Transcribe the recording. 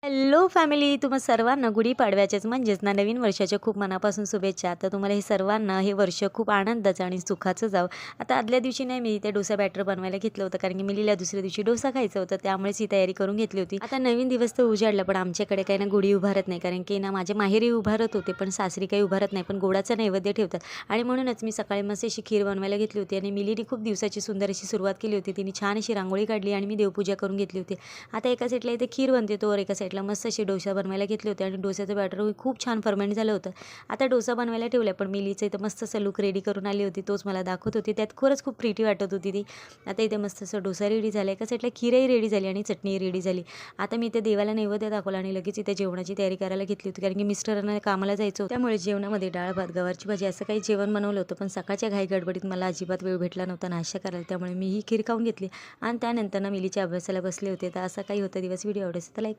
Hello family, तुम्हा सर्वांना गुढीपाडव्याच्याच म्हणजेच नवीन वर्षाच्या खूप मनापासून शुभेच्छा. तर तुम्हाला हे सर्वांना हे वर्ष खूप आनंदाचं आणि सुखाचं जावं. आता आदल्या दिवशी नाही मी ते डोसा बॅटर बनवायला घेतलं होतं, कारण की मिलीला दुसऱ्या दिवशी डोसा खायचा होता, त्यामुळेच ही तयारी करून घेतली होती. आता नवीन दिवस तर उजाडला, पण आमच्याकडे काही ना गुढी उभारत नाही, कारण की ना माझे माहेरी उभारत होते, पण सासरी काही उभारत नाही, पण गोडाचा नैवेद्य ठेवतात. आणि म्हणूनच मी सकाळी मस्त अशी खीर बनवायला घेतली होती आणि मिलीने खूप दिवसाची सुंदर अशी सुरुवात केली होती. तिने छान अशी रांगोळी काढली आणि मी देवपूजा करून घेतली होती. आता एका साईडला इथे खीर बनते, तर एका साईडला मस्त अशी डोसा बनवायला घेतले होते आणि डोस्याचं बॅटर खूप छान फर्मेंट झालं होतं. आता डोसा बनवायला ठेवलं, पण मिलीचं इथं मस्त असं लुक रेडी करून आली होती, तोच मला दाखवत होती. त्यात खरंच खूप प्रिटी वाटत होती ती. आता इथे मस्त असं डोसा रेडी झाला, एका साईडला खीरही रेडी झाली आणि चटणी रेडी झाली. आता मी इथे देवाला नैवेद्य दाखवला आणि लगेच इथे जेवणाची तयारी करायला घेतली होती, कारण की मिस्टरांना कामाला जायचं होतं. त्यामुळे जेवणामध्ये डाळ भात गवारची भाजी असं काही जेवण बनवलं होतं, पण सकाळच्या घाई गडबडीत मला अजिबात वेळ भेटला नव्हता नाश्ता करायला, त्यामुळे मी ही खीर खाऊन घेतली आणि त्यानंतर मिलीच्या अभ्यासाला बसले होते. तर असा काही होता दिवस. व्हिडिओ आवडेल तर लाईक